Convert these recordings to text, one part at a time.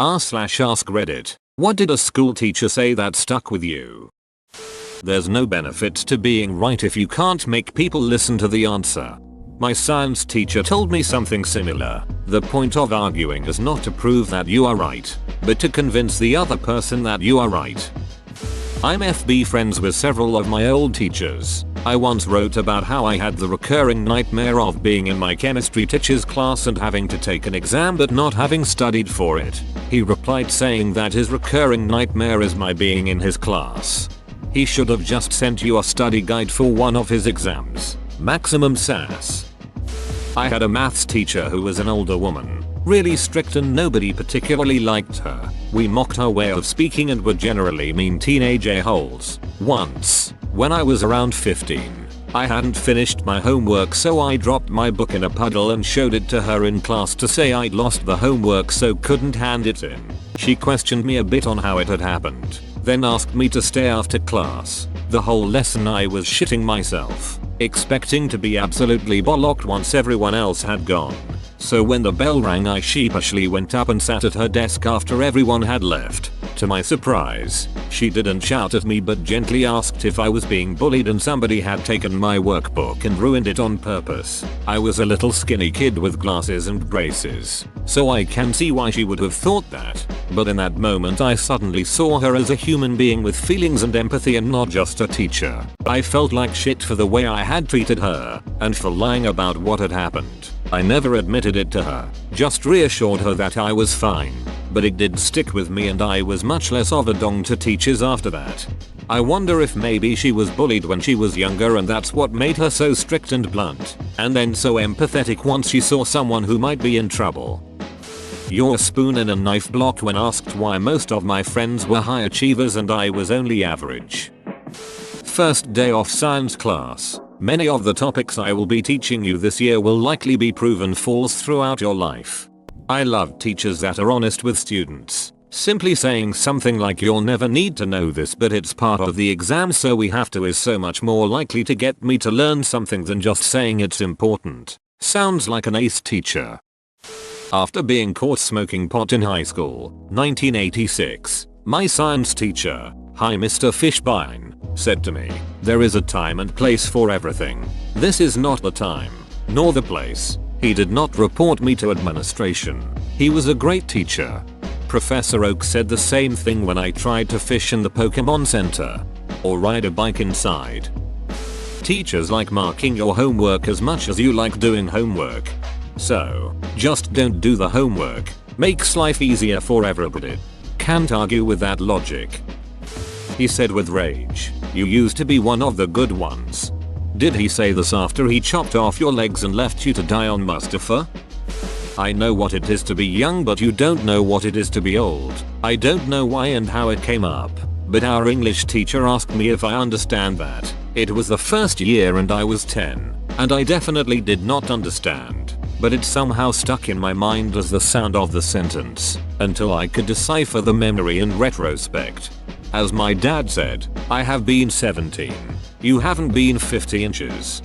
r/ask Reddit. What did a school teacher say that stuck with you? There's no benefit to being right if you can't make people listen to the answer. My science teacher told me something similar. The point of arguing is not to prove that you are right, but to convince the other person that you are right. I'm FB friends with several of my old teachers. I once wrote about how I had the recurring nightmare of being in my chemistry teacher's class and having to take an exam but not having studied for it. He replied saying that his recurring nightmare is my being in his class. He should have just sent you a study guide for one of his exams. Maximum sass. I had a maths teacher who was an older woman, really strict and nobody particularly liked her. We mocked her way of speaking and were generally mean teenage a-holes. Once, when I was around 15, I hadn't finished my homework so I dropped my book in a puddle and showed it to her in class to say I'd lost the homework so couldn't hand it in. She questioned me a bit on how it had happened, then asked me to stay after class. The whole lesson I was shitting myself, expecting to be absolutely bollocked once everyone else had gone. So when the bell rang I sheepishly went up and sat at her desk after everyone had left. To my surprise, she didn't shout at me but gently asked if I was being bullied and somebody had taken my workbook and ruined it on purpose. I was a little skinny kid with glasses and braces, so I can see why she would have thought that. But in that moment I suddenly saw her as a human being with feelings and empathy and not just a teacher. I felt like shit for the way I had treated her, and for lying about what had happened. I never admitted it to her, just reassured her that I was fine. But it did stick with me and I was much less of a dong to teachers after that. I wonder if maybe she was bullied when she was younger and that's what made her so strict and blunt, and then so empathetic once she saw someone who might be in trouble. Your spoon and a knife blocked when asked why most of my friends were high achievers and I was only average. First day of science class. Many of the topics I will be teaching you this year will likely be proven false throughout your life. I love teachers that are honest with students. Simply saying something like you'll never need to know this but it's part of the exam so we have to is so much more likely to get me to learn something than just saying it's important. Sounds like an ace teacher. After being caught smoking pot in high school, 1986, my science teacher, hi Mr. Fishbein, said to me, there is a time and place for everything. This is not the time, nor the place. He did not report me to administration. He was a great teacher. Professor Oak said the same thing when I tried to fish in the Pokemon Center, or ride a bike inside. Teachers like marking your homework as much as you like doing homework. So, just don't do the homework. Makes life easier for everybody. Can't argue with that logic. He said with rage, you used to be one of the good ones. Did he say this after he chopped off your legs and left you to die on Mustafa? I know what it is to be young but you don't know what it is to be old. I don't know why and how it came up, but our English teacher asked me if I understand that. It was the first year and I was 10, and I definitely did not understand, but it somehow stuck in my mind as the sound of the sentence, until I could decipher the memory in retrospect. As my dad said, I have been 17. You haven't been 50 inches.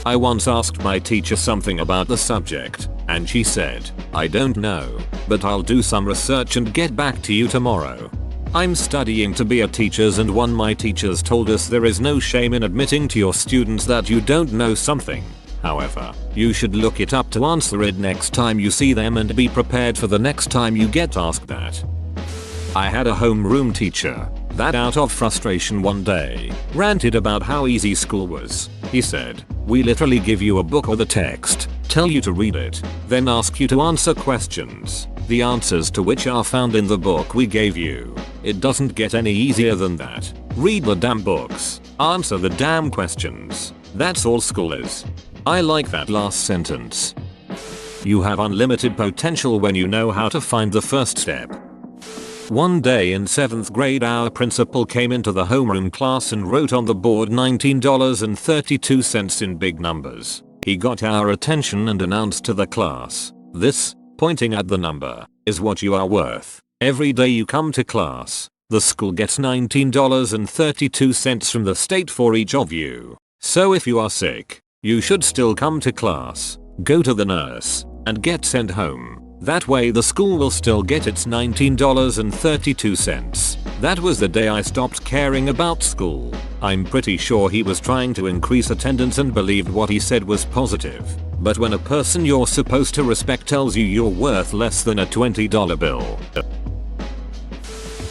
I once asked my teacher something about the subject, and she said, I don't know, but I'll do some research and get back to you tomorrow. I'm studying to be a teacher and one of my teachers told us there is no shame in admitting to your students that you don't know something. However, you should look it up to answer it next time you see them and be prepared for the next time you get asked that. I had a homeroom teacher that out of frustration one day ranted about how easy school was. He said, we literally give you a book with a text, tell you to read it, then ask you to answer questions, the answers to which are found in the book we gave you. It doesn't get any easier than that. Read the damn books, answer the damn questions. That's all school is. I like that last sentence. You have unlimited potential when you know how to find the first step. One day in 7th grade our principal came into the homeroom class and wrote on the board $19.32 in big numbers. He got our attention and announced to the class, this, pointing at the number, is what you are worth. Every day you come to class, the school gets $19.32 from the state for each of you. So if you are sick, you should still come to class, go to the nurse, and get sent home. That way the school will still get its $19.32. That was the day I stopped caring about school. I'm pretty sure he was trying to increase attendance and believed what he said was positive. But when a person you're supposed to respect tells you you're worth less than a $20 bill.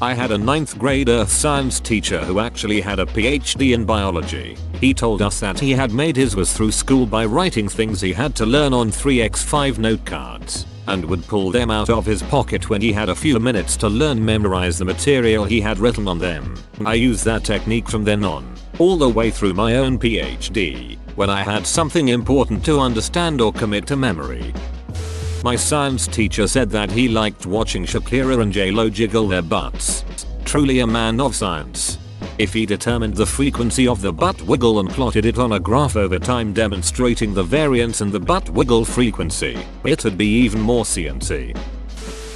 I had a 9th grade earth science teacher who actually had a PhD in biology. He told us that he had made his was through school by writing things he had to learn on 3x5 note cards, and would pull them out of his pocket when he had a few minutes to memorize the material he had written on them. I used that technique from then on, all the way through my own PhD, when I had something important to understand or commit to memory. My science teacher said that he liked watching Shakira and J-Lo jiggle their butts. Truly a man of science. If he determined the frequency of the butt wiggle and plotted it on a graph over time demonstrating the variance in the butt wiggle frequency, it'd be even more sciencey.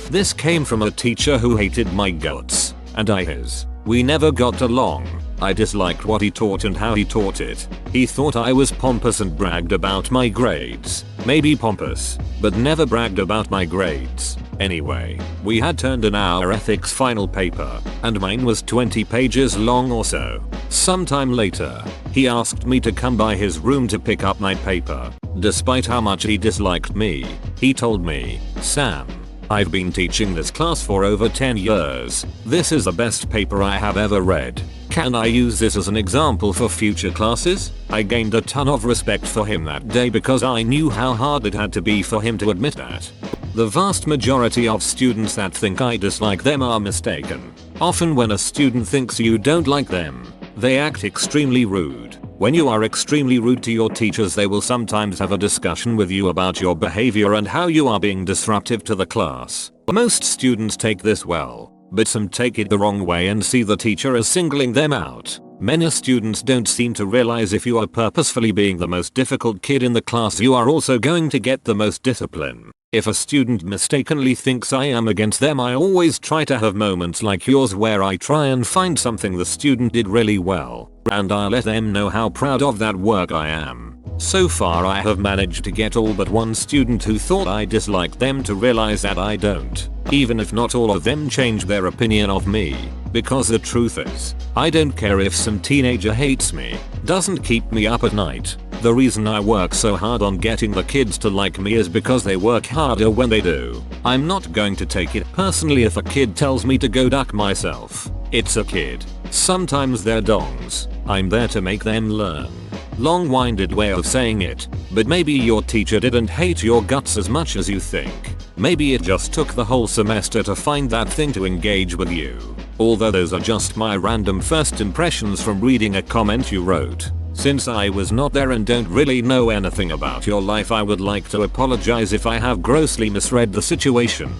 This came from a teacher who hated my guts, and I his. We never got along. I disliked what he taught and how he taught it. He thought I was pompous and bragged about my grades. Maybe pompous, but never bragged about my grades. Anyway, we had turned in our ethics final paper, and mine was 20 pages long or so. Sometime later, he asked me to come by his room to pick up my paper. Despite how much he disliked me, he told me, "Sam, I've been teaching this class for over 10 years. This is the best paper I have ever read. Can I use this as an example for future classes?" I gained a ton of respect for him that day because I knew how hard it had to be for him to admit that. The vast majority of students that think I dislike them are mistaken. Often when a student thinks you don't like them, they act extremely rude. When you are extremely rude to your teachers, they will sometimes have a discussion with you about your behavior and how you are being disruptive to the class. Most students take this well, but some take it the wrong way and see the teacher as singling them out. Many students don't seem to realize if you are purposefully being the most difficult kid in the class, you are also going to get the most discipline. If a student mistakenly thinks I am against them, I always try to have moments like yours where I try and find something the student did really well, and I'll let them know how proud of that work I am. So far I have managed to get all but one student who thought I disliked them to realize that I don't, even if not all of them change their opinion of me. Because the truth is, I don't care if some teenager hates me, doesn't keep me up at night. The reason I work so hard on getting the kids to like me is because they work harder when they do. I'm not going to take it personally if a kid tells me to go duck myself. It's a kid. Sometimes they're dongs. I'm there to make them learn. Long-winded way of saying it, but maybe your teacher didn't hate your guts as much as you think. Maybe it just took the whole semester to find that thing to engage with you. Although those are just my random first impressions from reading a comment you wrote. Since I was not there and don't really know anything about your life, I would like to apologize if I have grossly misread the situation.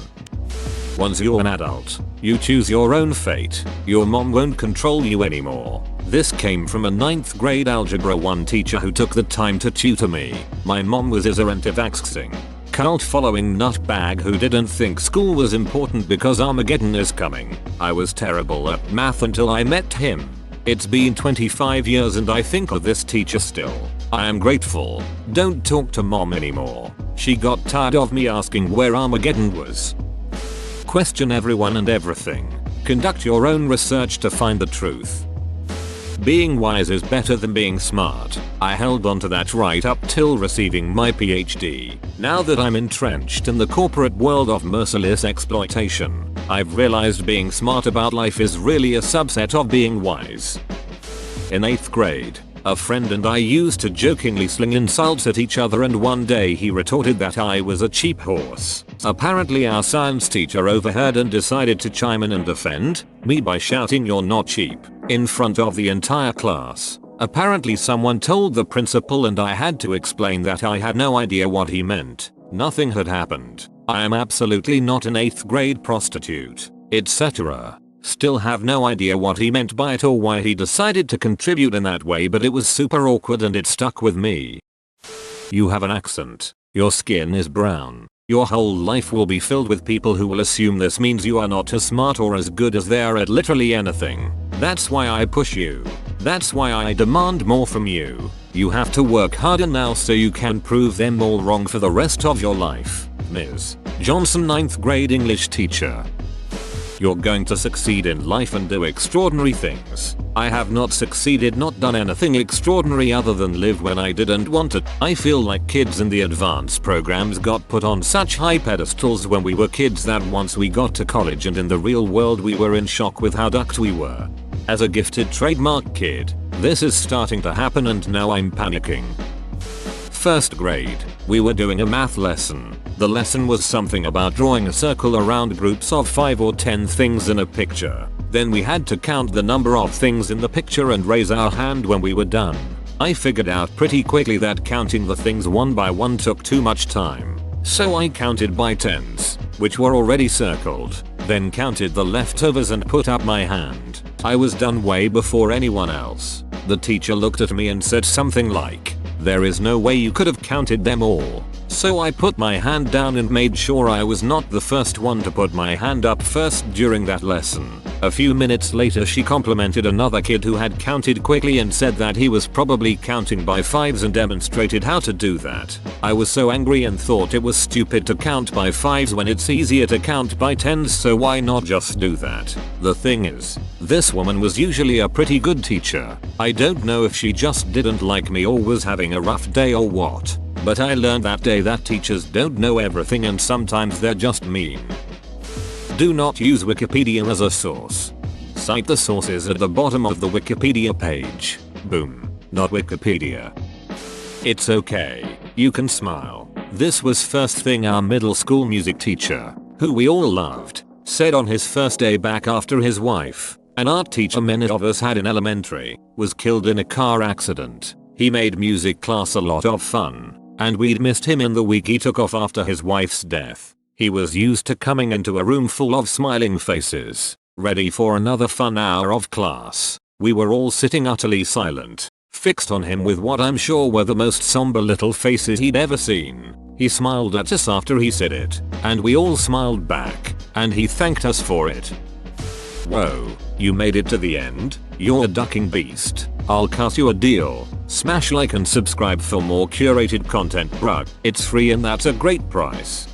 Once you're an adult, you choose your own fate. Your mom won't control you anymore. This came from a 9th grade Algebra 1 teacher who took the time to tutor me. My mom was a anti-vaxxing, cult-following nutbag who didn't think school was important because Armageddon is coming. I was terrible at math until I met him. It's been 25 years and I think of this teacher still. I am grateful. Don't talk to mom anymore. She got tired of me asking where Armageddon was. Question everyone and everything. Conduct your own research to find the truth. Being wise is better than being smart. I held on to that right up till receiving my PhD. Now that I'm entrenched in the corporate world of merciless exploitation, I've realized being smart about life is really a subset of being wise. In 8th grade, a friend and I used to jokingly sling insults at each other, and one day he retorted that I was a cheap horse. Apparently our science teacher overheard and decided to chime in and defend me by shouting "You're not cheap" in front of the entire class. Apparently someone told the principal and I had to explain that I had no idea what he meant. Nothing had happened. I am absolutely not an 8th grade prostitute, etc. Still have no idea what he meant by it or why he decided to contribute in that way, but it was super awkward and it stuck with me. You have an accent. Your skin is brown. Your whole life will be filled with people who will assume this means you are not as smart or as good as they are at literally anything. That's why I push you. That's why I demand more from you. You have to work harder now so you can prove them all wrong for the rest of your life. Ms. Johnson, 9th grade English teacher. You're going to succeed in life and do extraordinary things. I have not succeeded, not done anything extraordinary other than live when I didn't want to. I feel like kids in the advanced programs got put on such high pedestals when we were kids that once we got to college and in the real world we were in shock with how ducked we were. As a gifted trademark kid, this is starting to happen and now I'm panicking. First grade, we were doing a math lesson. The lesson was something about drawing a circle around groups of 5 or 10 things in a picture. Then we had to count the number of things in the picture and raise our hand when we were done. I figured out pretty quickly that counting the things one by one took too much time. So I counted by tens, which were already circled, then counted the leftovers and put up my hand. I was done way before anyone else. The teacher looked at me and said something like, "There is no way you could have counted them all." So I put my hand down and made sure I was not the first one to put my hand up first during that lesson. A few minutes later she complimented another kid who had counted quickly and said that he was probably counting by fives and demonstrated how to do that. I was so angry and thought it was stupid to count by fives when it's easier to count by tens, so why not just do that? The thing is, this woman was usually a pretty good teacher. I don't know if she just didn't like me or was having a rough day or what. But I learned that day that teachers don't know everything and sometimes they're just mean. Do not use Wikipedia as a source. Cite the sources at the bottom of the Wikipedia page. Boom. Not Wikipedia. It's okay. You can smile. This was first thing our middle school music teacher, who we all loved, said on his first day back after his wife, an art teacher many of us had in elementary, was killed in a car accident. He made music class a lot of fun. And we'd missed him in the week he took off after his wife's death. He was used to coming into a room full of smiling faces, ready for another fun hour of class. We were all sitting utterly silent, fixed on him with what I'm sure were the most somber little faces he'd ever seen. He smiled at us after he said it, and we all smiled back, and he thanked us for it. Whoa, you made it to the end? You're a ducking beast. I'll cut you a deal. Smash like and subscribe for more curated content, bruh. It's free and that's a great price.